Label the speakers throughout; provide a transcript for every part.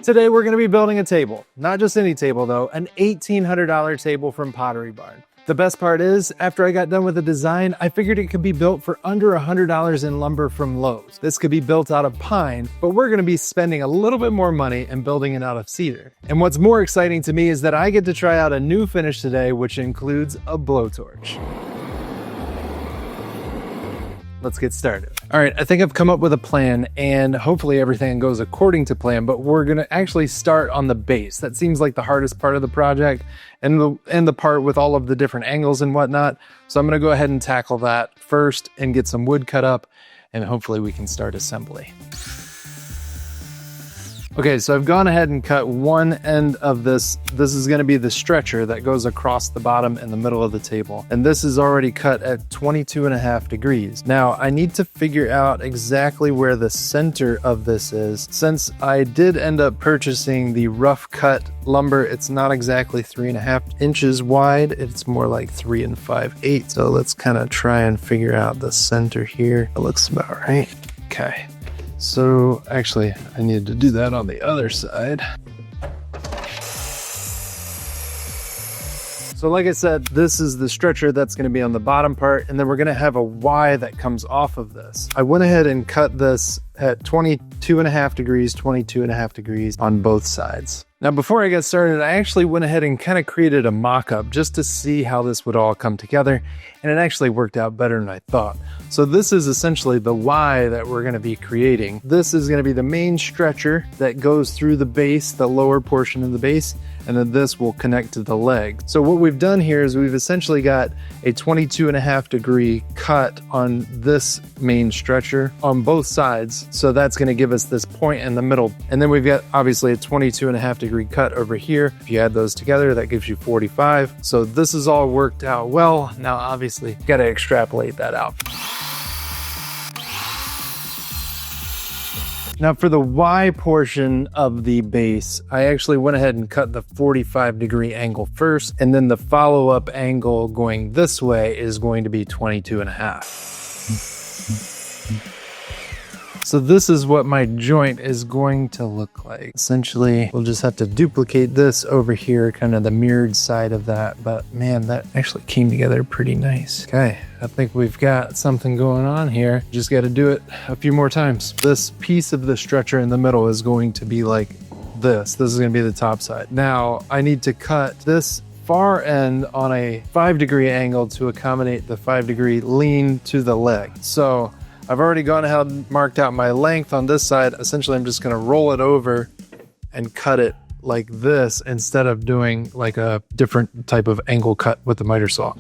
Speaker 1: Today we're going to be building a table. Not just any table though, an $1,800 table from Pottery Barn. The best part is, after I got done with the design, I figured it could be built for under $100 in lumber from Lowe. This could be built out of pine, but we're going to be spending a little bit more money and building it out of cedar. And what's more exciting to me is that I get to try out a new finish today, which includes a blowtorch. Let's get started. All right, I think I've come up with a plan and hopefully everything goes according to plan, but we're gonna actually start on the base. That seems like the hardest part of the project and the part with all of the different angles and whatnot. So I'm gonna go ahead and tackle that first and get some wood cut up and hopefully we can start assembly. Okay, so I've gone ahead and cut one end of this. This is gonna be the stretcher that goes across the bottom and the middle of the table. And this is already cut at 22.5 degrees. Now, I need to figure out exactly where the center of this is. Since I did end up purchasing the rough cut lumber, it's not exactly 3.5 inches wide. It's more like 3 5/8. So let's kind of try and figure out the center here. It looks about right. Okay. So actually, I needed to do that on the other side. So like I said, this is the stretcher that's going to be on the bottom part, and then we're going to have a Y that comes off of this. I went ahead and cut this at 22.5 degrees, 22.5 degrees on both sides. Now, before I got started, I actually went ahead and kind of created a mock-up just to see how this would all come together, and it actually worked out better than I thought. So this is essentially the Y that we're going to be creating. This is going to be the main stretcher that goes through the base, the lower portion of the base, and then this will connect to the leg. So what we've done here is we've essentially got a 22.5 degree cut on this main stretcher on both sides. So that's going to give us this point in the middle. And then we've got obviously a 22.5 degree cut over here. If you add those together, that gives you 45. So this is all worked out well. Now, obviously, got to extrapolate that out. Now for the Y portion of the base, I actually went ahead and cut the 45 degree angle first, and then the follow-up angle going this way is going to be 22.5. So this is what my joint is going to look like. Essentially, we'll just have to duplicate this over here, kind of the mirrored side of that. But man, that actually came together pretty nice. Okay, I think we've got something going on here. Just got to do it a few more times. This piece of the stretcher in the middle is going to be like this. This is going to be the top side. Now, I need to cut this far end on a 5 degree angle to accommodate the 5 degree lean to the leg. So I've already gone ahead and marked out my length on this side. Essentially, I'm just going to roll it over and cut it like this instead of doing like a different type of angle cut with the miter saw.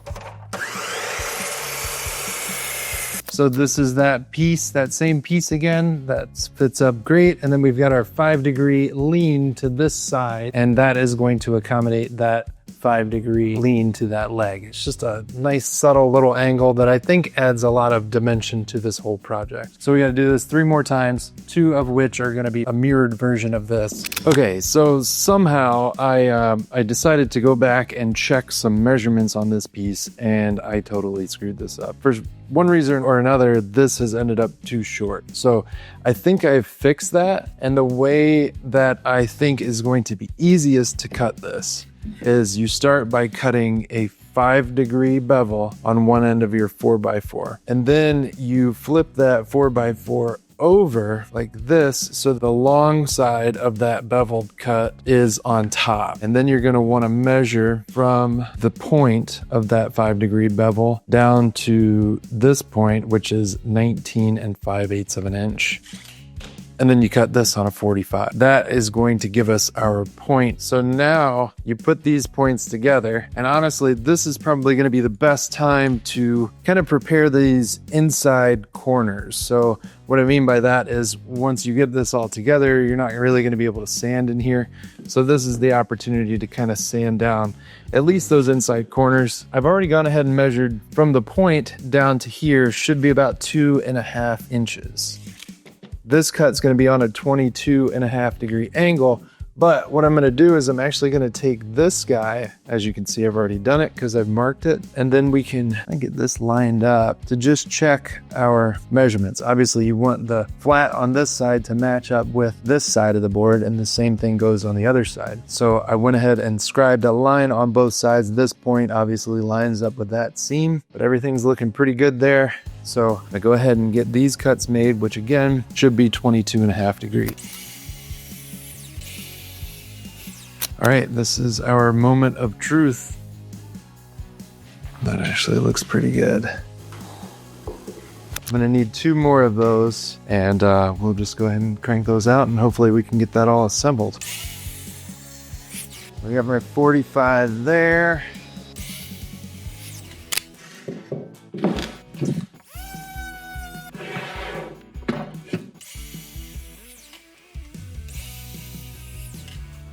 Speaker 1: So this is that piece, that same piece again, that fits up great. And then we've got our 5 degree lean to this side, and that is going to accommodate that 5 degree lean to that leg. It's just a nice subtle little angle that I think adds a lot of dimension to this whole project. So we got to do this 3 more times, 2 of which are going to be a mirrored version of this. Okay, so somehow I decided to go back and check some measurements on this piece, and I totally screwed this up. For one reason or another, this has ended up too short. So I think I've fixed that, and the way that I think is going to be easiest to cut this is you start by cutting a 5 degree bevel on one end of your 4x4, and then you flip that 4x4 over like this so the long side of that beveled cut is on top. And then you're going to want to measure from the point of that 5 degree bevel down to this point, which is 19 5/8 of an inch. And then you cut this on a 45. That is going to give us our point. So now you put these points together, and honestly, this is probably going to be the best time to kind of prepare these inside corners. So what I mean by that is once you get this all together, you're not really going to be able to sand in here. So this is the opportunity to kind of sand down at least those inside corners. I've already gone ahead and measured from the point down to here, should be about 2.5 inches. This cut's going to be on a 22.5 degree angle, But what I'm gonna do is I'm actually gonna take this guy, as you can see, I've already done it because I've marked it, and then we can get this lined up to just check our measurements. Obviously you want the flat on this side to match up with this side of the board, and the same thing goes on the other side. So I went ahead and scribed a line on both sides. This point obviously lines up with that seam, but everything's looking pretty good there. So I go ahead and get these cuts made, which again should be 22.5 degrees. All right, this is our moment of truth. That actually looks pretty good. I'm gonna need 2 more of those, and we'll just go ahead and crank those out, and hopefully we can get that all assembled. We got my 45 there.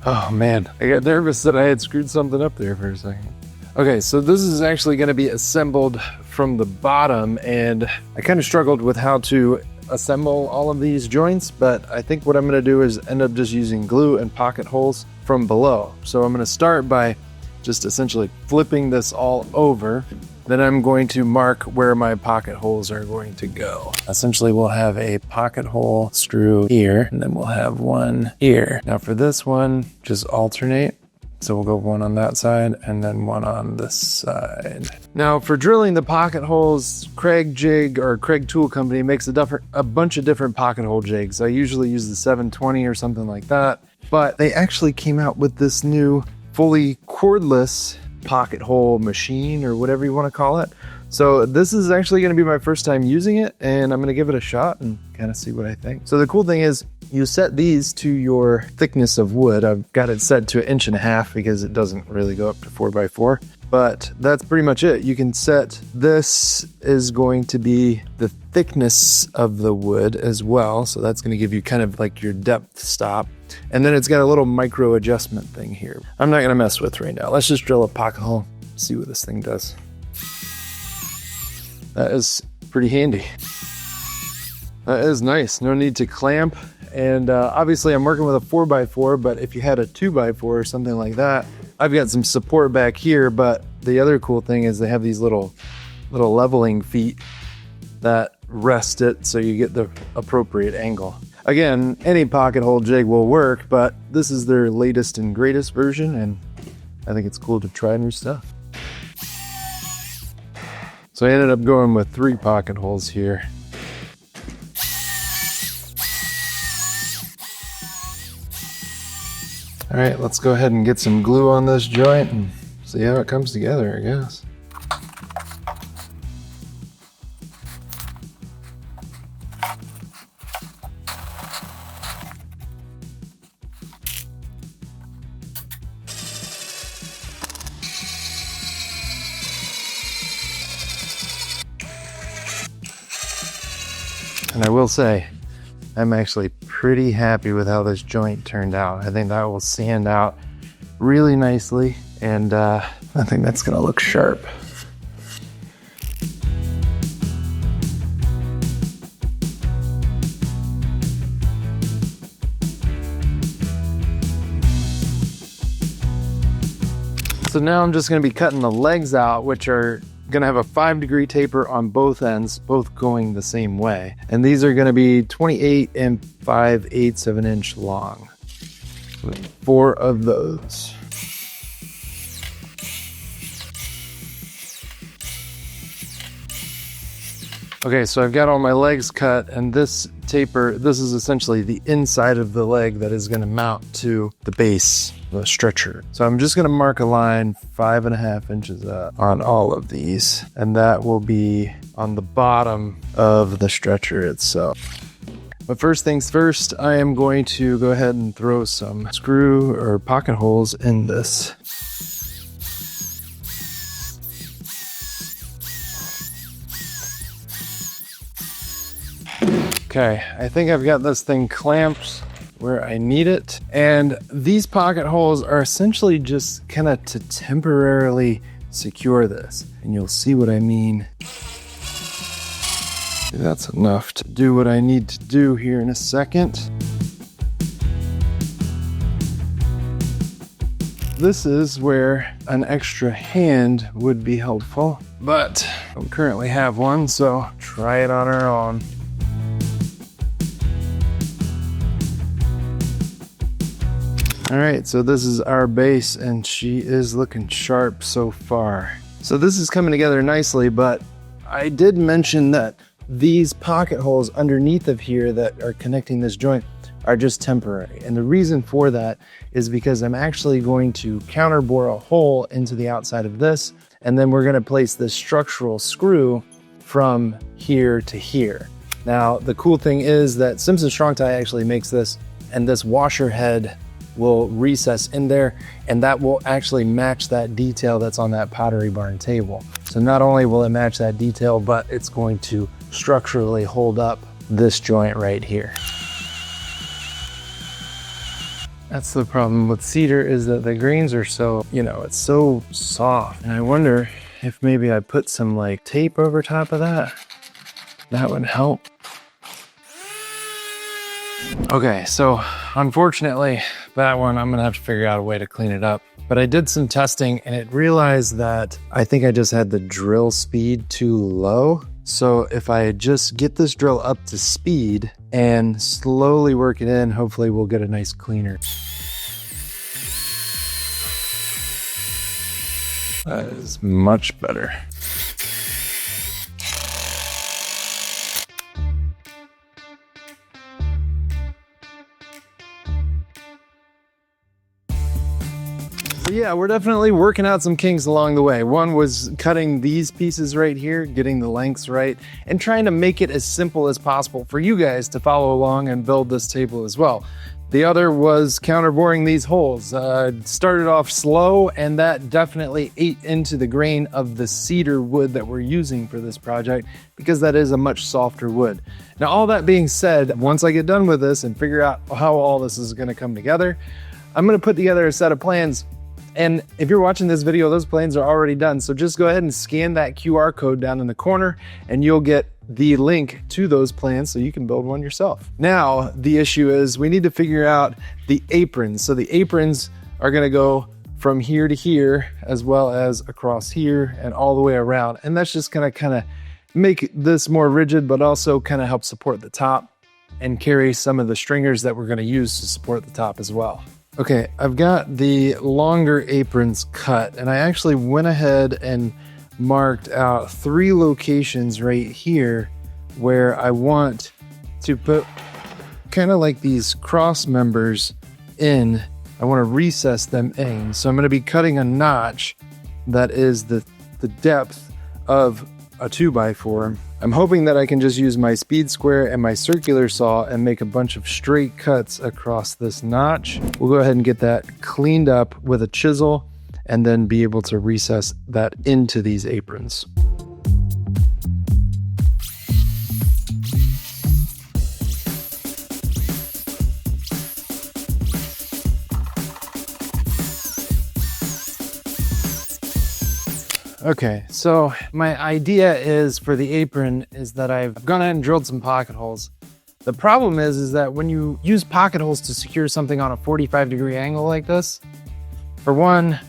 Speaker 1: Oh man, I got nervous that I had screwed something up there for a second. Okay, so this is actually going to be assembled from the bottom, and I kind of struggled with how to assemble all of these joints, but I think what I'm going to do is end up just using glue and pocket holes from below. So I'm going to start by just essentially flipping this all over. Then I'm going to mark where my pocket holes are going to go. Essentially, we'll have a pocket hole screw here, and then we'll have one here. Now for this one, just alternate. So we'll go one on that side and then one on this side. Now for drilling the pocket holes, Craig Tool Company makes a bunch of different pocket hole jigs. I usually use the 720 or something like that, but they actually came out with this new fully cordless pocket hole machine, or whatever you want to call it. So this is actually going to be my first time using it, and I'm going to give it a shot and kind of see what I think. So the cool thing is you set these to your thickness of wood. I've got it set to 1.5 inches because it doesn't really go up to 4x4, but that's pretty much it. You can set, this is going to be the thickness of the wood as well. So that's going to give you kind of like your depth stop. And then it's got a little micro adjustment thing here. I'm not going to mess with right now. Let's just drill a pocket hole, see what this thing does. That is pretty handy. That is nice. No need to clamp. And obviously I'm working with a 4x4, but if you had a 2x4 or something like that, I've got some support back here. But the other cool thing is they have these little leveling feet that rest it so you get the appropriate angle. Again, any pocket hole jig will work, but this is their latest and greatest version, and I think it's cool to try new stuff. So I ended up going with 3 pocket holes here. All right, let's go ahead and get some glue on this joint and see how it comes together, I guess. And I will say, I'm actually pretty happy with how this joint turned out. I think that will sand out really nicely, and I think that's gonna look sharp. So now I'm just gonna be cutting the legs out, which are gonna have a 5-degree taper on both ends, both going the same way. And these are gonna be 28 and 5/8 of an inch long. 4 of those. Okay, so I've got all my legs cut, and this taper, this is essentially the inside of the leg that is gonna mount to the base, the stretcher. So I'm just gonna mark a line 5.5 inches up on all of these, and that will be on the bottom of the stretcher itself. But first things first, I am going to go ahead and throw some screw or pocket holes in this. Okay, I think I've got this thing clamped where I need it. And these pocket holes are essentially just kind of to temporarily secure this. And you'll see what I mean. That's enough to do what I need to do here in a second. this is where an extra hand would be helpful, but I don't currently have one, so try it on our own. All right, so this is our base and she is looking sharp so far. So this is coming together nicely, but I did mention that these pocket holes underneath of here that are connecting this joint are just temporary. And the reason for that is because I'm actually going to counterbore a hole into the outside of this, and then we're gonna place this structural screw from here to here. Now, the cool thing is that Simpson Strong Tie actually makes this, and this washer head will recess in there, and that will actually match that detail that's on that Pottery Barn table. So not only will it match that detail, but it's going to structurally hold up this joint right here. That's the problem with cedar, is that the grains are so, it's so soft. And I wonder if maybe I put some like tape over top of that. That would help. Okay, so unfortunately, that one, I'm gonna have to figure out a way to clean it up. But I did some testing and it realized that I think I just had the drill speed too low. So if I just get this drill up to speed and slowly work it in, hopefully we'll get a nice cleaner. That is much better. Yeah, we're definitely working out some kinks along the way. One was cutting these pieces right here, getting the lengths right, and trying to make it as simple as possible for you guys to follow along and build this table as well. The other was counterboring these holes. Started off slow, and that definitely ate into the grain of the cedar wood that we're using for this project, because that is a much softer wood. Now, all that being said, once I get done with this and figure out how all this is gonna come together, I'm gonna put together a set of plans. And if you're watching this video, those plans are already done. So just go ahead and scan that QR code down in the corner and you'll get the link to those plans so you can build one yourself. Now, the issue is we need to figure out the aprons. So the aprons are gonna go from here to here, as well as across here and all the way around. And that's just gonna kind of make this more rigid, but also kind of help support the top and carry some of the stringers that we're gonna use to support the top as well. Okay, I've got the longer aprons cut, and I actually went ahead and marked out 3 locations right here where I want to put kind of like these cross members in. I want to recess them in. So I'm going to be cutting a notch that is the depth of a 2x4. I'm hoping that I can just use my speed square and my circular saw and make a bunch of straight cuts across this notch. We'll go ahead and get that cleaned up with a chisel and then be able to recess that into these aprons. Okay, so my idea is for the apron is that I've gone ahead and drilled some pocket holes. The problem is that when you use pocket holes to secure something on a 45-degree angle like this, for one,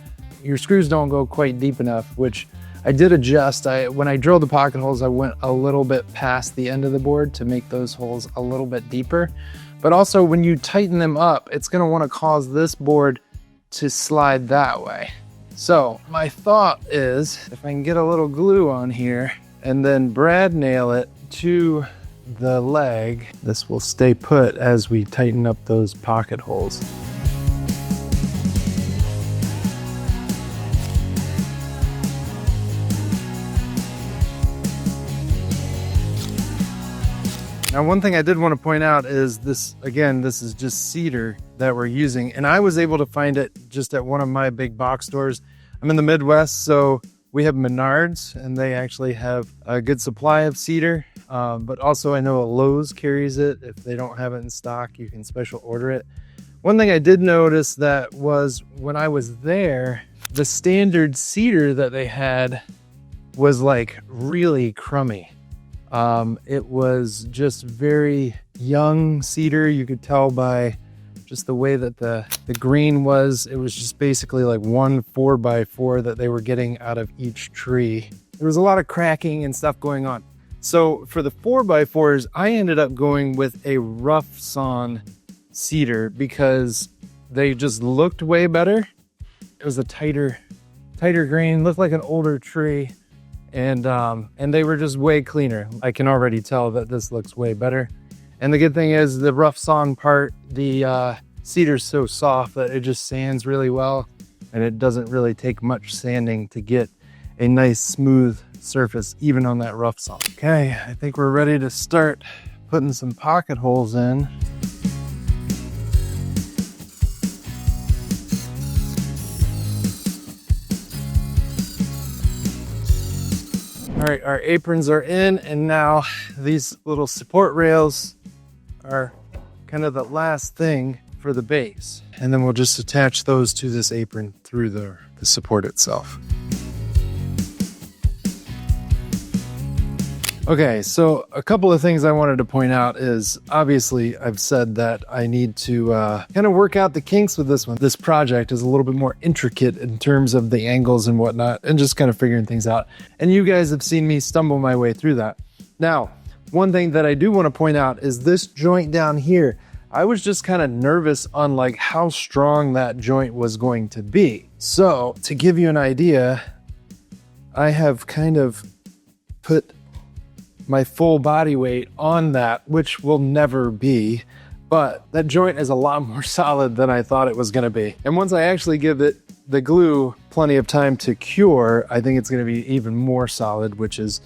Speaker 1: your screws don't go quite deep enough, which I did adjust. When I drilled the pocket holes, I went a little bit past the end of the board to make those holes a little bit deeper. But also when you tighten them up, it's gonna wanna cause this board to slide that way. So my thought is if I can get a little glue on here and then brad nail it to the leg, this will stay put as we tighten up those pocket holes. Now, one thing I did want to point out is this, again, this is just cedar that we're using, and I was able to find it just at one of my big box stores. I'm in the Midwest, so we have Menards, and they actually have a good supply of cedar, but also I know Lowe's carries it. If they don't have it in stock, you can special order it. One thing I did notice that was when I was there, the standard cedar that they had was like really crummy. It was just very young cedar. You could tell by just the way that the grain was. It was just basically like one 4x4 that they were getting out of each tree. There was a lot of cracking and stuff going on. So for the 4x4s, I ended up going with a rough sawn cedar because they just looked way better. It was a tighter grain, looked like an older tree, and they were just way cleaner. I can already tell that this looks way better. And the good thing is the rough sawn part, the cedar's so soft that it just sands really well, and it doesn't really take much sanding to get a nice smooth surface even on that rough sawn. Okay, I think we're ready to start putting some pocket holes in. All right, our aprons are in, and now these little support rails are kind of the last thing for the base. And then we'll just attach those to this apron through the support itself. Okay, so a couple of things I wanted to point out is, obviously I've said that I need to kind of work out the kinks with this one. This project is a little bit more intricate in terms of the angles and whatnot, and just kind of figuring things out. And you guys have seen me stumble my way through that. Now, one thing that I do want to point out is this joint down here. I was just kind of nervous on like how strong that joint was going to be. So to give you an idea, I have kind of put my full body weight on that, which will never be, but that joint is a lot more solid than I thought it was going to be. And once I actually give it the glue plenty of time to cure, I think it's going to be even more solid, which is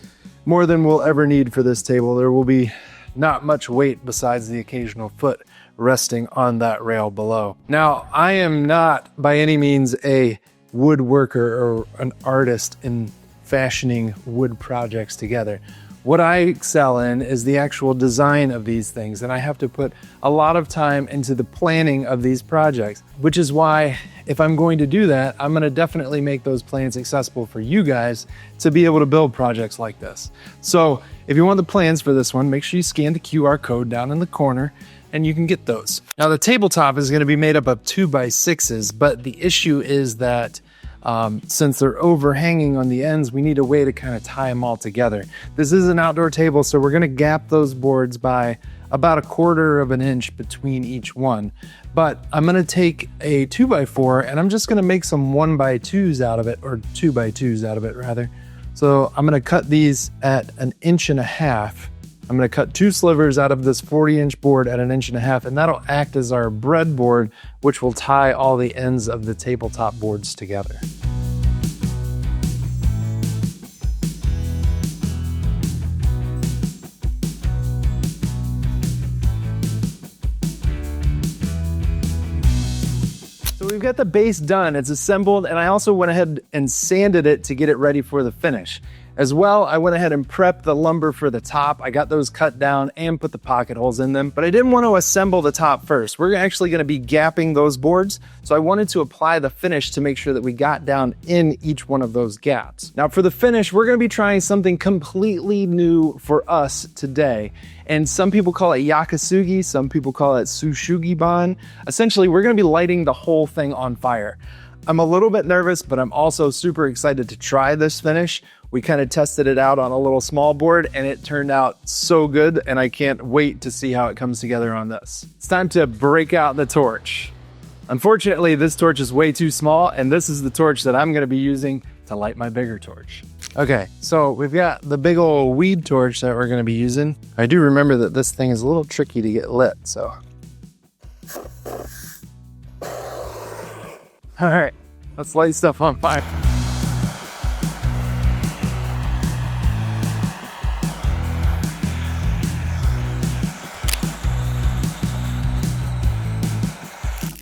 Speaker 1: more than we'll ever need for this table. There will be not much weight besides the occasional foot resting on that rail below. Now, I am not by any means a woodworker or an artist in fashioning wood projects together. What I excel in is the actual design of these things, and I have to put a lot of time into the planning of these projects, which is why if I'm going to do that, I'm going to definitely make those plans accessible for you guys to be able to build projects like this. So if you want the plans for this one, make sure you scan the QR code down in the corner and you can get those. Now the tabletop is going to be made up of 2x6s, but the issue is that since they're overhanging on the ends, we need a way to kind of tie them all together. This is an outdoor table, so we're going to gap those boards by about 1/4 of an inch between each one. But I'm going to take a 2x4 and I'm just going to make some 1x2s out of it, or 2x2s out of it rather. So I'm going to cut these at 1.5 inches. I'm going to cut 2 slivers out of this 40-inch board at 1.5 inches, and that'll act as our breadboard, which will tie all the ends of the tabletop boards together. So we've got the base done, it's assembled, and I also went ahead and sanded it to get it ready for the finish. As well, I went ahead and prepped the lumber for the top. I got those cut down and put the pocket holes in them, but I didn't want to assemble the top first. We're actually going to be gapping those boards, so I wanted to apply the finish to make sure that we got down in each one of those gaps. Now for the finish, we're going to be trying something completely new for us today. And some people call it yakasugi, some people call it sugi ban. Essentially, we're going to be lighting the whole thing on fire. I'm a little bit nervous, but I'm also super excited to try this finish. We kind of tested it out on a little small board and it turned out so good, and I can't wait to see how it comes together on this. It's time to break out the torch. Unfortunately, this torch is way too small, and this is the torch that I'm going to be using to light my bigger torch. Okay, so we've got the big old weed torch that we're going to be using. I do remember that this thing is a little tricky to get lit, so. All right, let's light stuff on fire.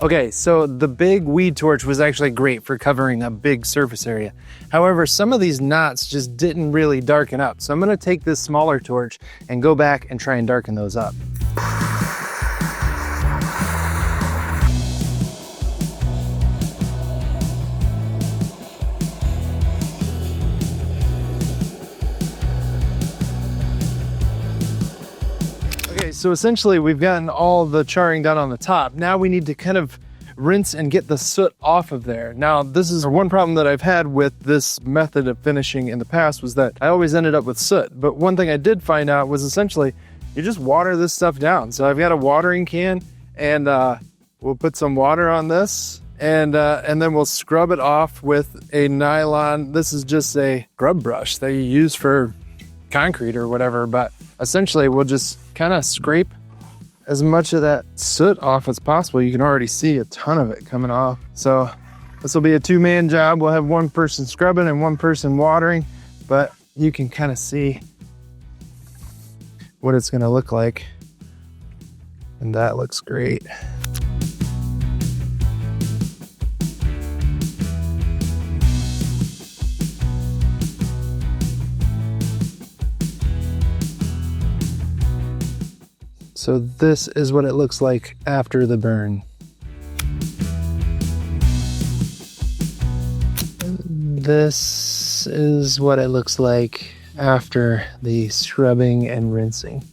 Speaker 1: Okay, so the big weed torch was actually great for covering a big surface area. However, some of these knots just didn't really darken up. So I'm gonna take this smaller torch and go back and try and darken those up. so essentially we've gotten all the charring done on the top. Now we need to kind of rinse and get the soot off of there. Now, this is one problem that I've had with this method of finishing in the past, was that I always ended up with soot. But one thing I did find out was essentially you just water this stuff down. So I've got a watering can, and we'll put some water on this, and then we'll scrub it off with a nylon. This is just a scrub brush that you use for concrete or whatever, but essentially we'll just kind of scrape as much of that soot off as possible. You can already see a ton of it coming off. So this will be a two-man job. We'll have one person scrubbing and one person watering, but you can kind of see what it's going to look like. And that looks great. So this is what it looks like after the burn. This is what it looks like after the scrubbing and rinsing.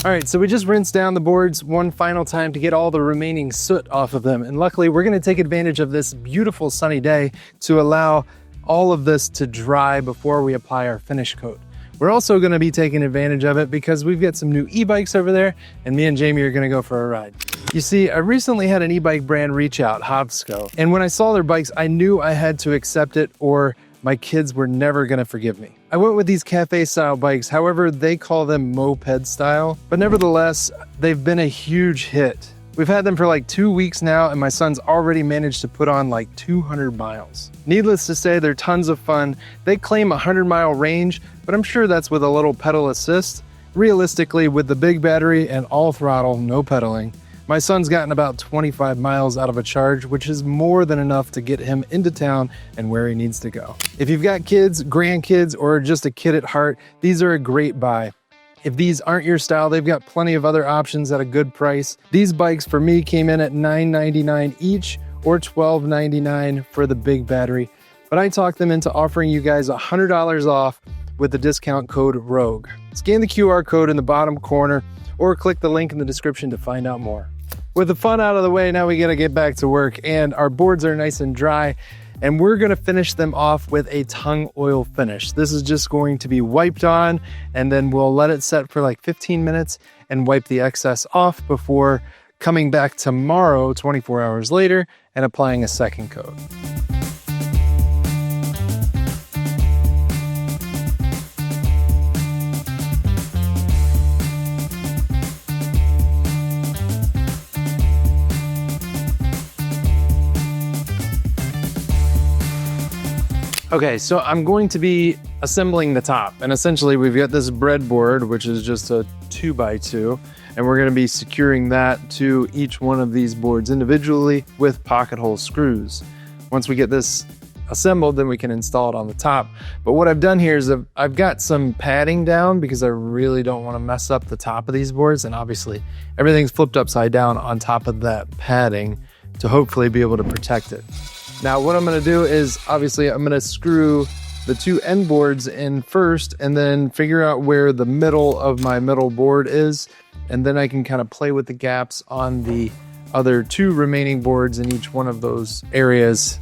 Speaker 1: All right, so we just rinsed down the boards one final time to get all the remaining soot off of them. And luckily, we're gonna take advantage of this beautiful sunny day to allow all of this to dry before we apply our finish coat. We're also gonna be taking advantage of it because we've got some new e-bikes over there, and me and Jamie are gonna go for a ride. You see, I recently had an e-bike brand reach out, Hovsco, and when I saw their bikes, I knew I had to accept it or my kids were never gonna forgive me. I went with these cafe style bikes, however, they call them moped style, but nevertheless, they've been a huge hit. We've had them for like 2 weeks now, and my son's already managed to put on like 200 miles. Needless to say, they're tons of fun. They claim a 100-mile range, but I'm sure that's with a little pedal assist. Realistically, with the big battery and all throttle, no pedaling, my son's gotten about 25 miles out of a charge, which is more than enough to get him into town and where he needs to go. If you've got kids, grandkids, or just a kid at heart, these are a great buy. If these aren't your style, they've got plenty of other options at a good price. These bikes for me came in at $9.99 each or $12.99 for the big battery, but I talked them into offering you guys $100 off with the discount code ROGUE. Scan the QR code in the bottom corner or click the link in the description to find out more. With the fun out of the way, now we gotta get back to work, and our boards are nice and dry, and we're gonna finish them off with a tung oil finish. This is just going to be wiped on, and then we'll let it set for like 15 minutes and wipe the excess off before coming back tomorrow, 24 hours later, and applying a second coat. Okay, so I'm going to be assembling the top, and essentially we've got this breadboard, which is just a 2x2, and we're going to be securing that to each one of these boards individually with pocket hole screws. Once we get this assembled, then we can install it on the top. But what I've done here is I've got some padding down because I really don't want to mess up the top of these boards, and obviously everything's flipped upside down on top of that padding to hopefully be able to protect it. Now what I'm going to do is, obviously I'm going to screw the two end boards in first and then figure out where the middle of my middle board is, and then I can kind of play with the gaps on the other two remaining boards in each one of those areas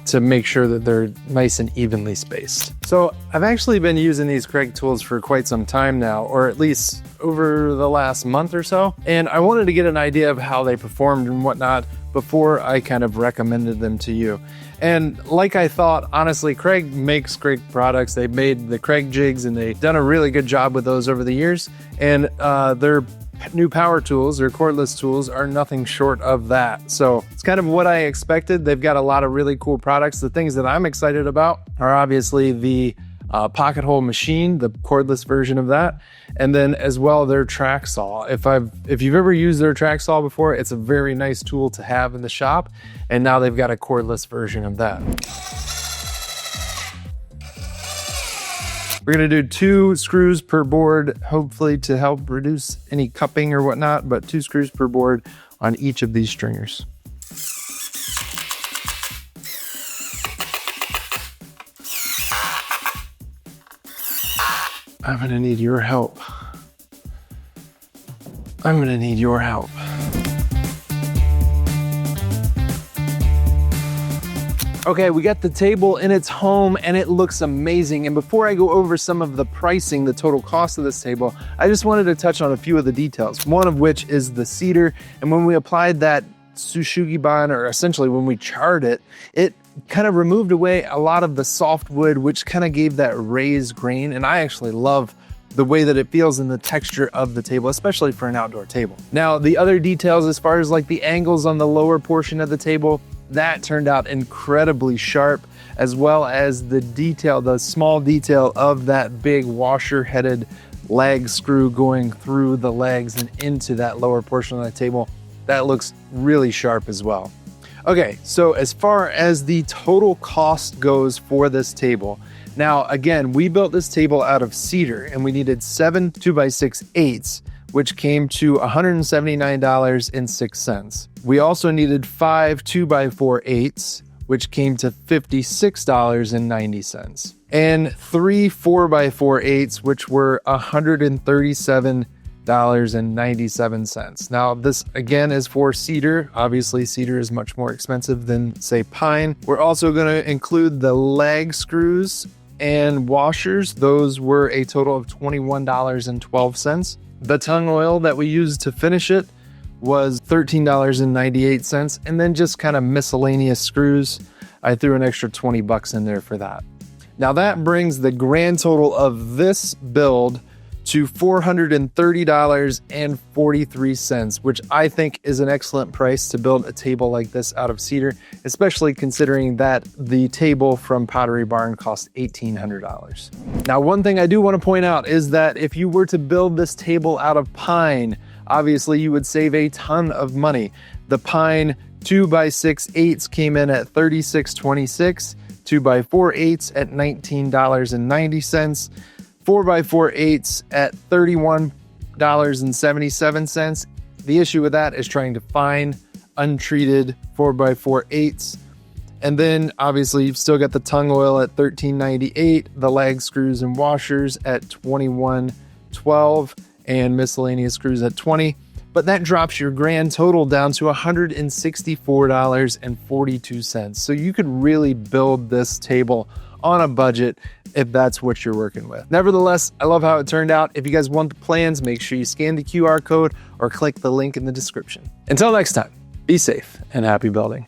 Speaker 1: to make sure that they're nice and evenly spaced. So I've actually been using these Craig tools for quite some time now, or at least over the last month or so, and I wanted to get an idea of how they performed and whatnot before I kind of recommended them to you. And like I thought, honestly, Craig makes great products. They've made the Craig jigs and they've done a really good job with those over the years. And their new power tools or cordless tools are nothing short of that. So it's kind of what I expected. They've got a lot of really cool products. The things that I'm excited about are obviously the pocket hole machine, the cordless version of that, and then as well their track saw. If you've ever used their track saw before, it's a very nice tool to have in the shop, and now they've got a cordless version of that. We're gonna do 2 screws per board, hopefully to help reduce any cupping or whatnot, but 2 screws per board on each of these stringers. I'm gonna need your help. I'm gonna need your help. Okay, we got the table in its home and it looks amazing. And before I go over some of the pricing, the total cost of this table, I just wanted to touch on a few of the details. One of which is the cedar. And when we applied that sugi bond, or essentially when we charred it, it kind of removed away a lot of the soft wood, which kind of gave that raised grain. And I actually love the way that it feels in the texture of the table, especially for an outdoor table. Now, the other details as far as like the angles on the lower portion of the table, that turned out incredibly sharp, as well as the detail, the small detail of that big washer headed leg screw going through the legs and into that lower portion of the table. That looks really sharp as well. Okay, so as far as the total cost goes for this table, now again, we built this table out of cedar and we needed 7 2x6 eighths, which came to $179.06. We also needed 5 2x4 eighths, which came to $56.90. And 3 4x4 eighths, which were $137.97. Now this again is for cedar. Obviously cedar is much more expensive than say pine. We're also gonna include the leg screws and washers. Those were a total of $21.12. The tung oil that we used to finish it was $13.98, and then just kind of miscellaneous screws. I threw an extra 20 bucks in there for that. Now that brings the grand total of this build to $430.43, which I think is an excellent price to build a table like this out of cedar, especially considering that the table from Pottery Barn cost $1,800. Now, one thing I do want to point out is that if you were to build this table out of pine, obviously you would save a ton of money. The pine 2x6 eighths came in at $36.26, 2x4 eighths at $19.90, 4x4 eighths at $31.77. The issue with that is trying to find untreated 4x4 eighths. And then obviously you've still got the tung oil at $13.98, the leg screws and washers at $21.12, and miscellaneous screws at $20. But that drops your grand total down to $164.42. So you could really build this table on a budget if that's what you're working with. Nevertheless, I love how it turned out. If you guys want the plans, make sure you scan the QR code or click the link in the description. Until next time, be safe and happy building.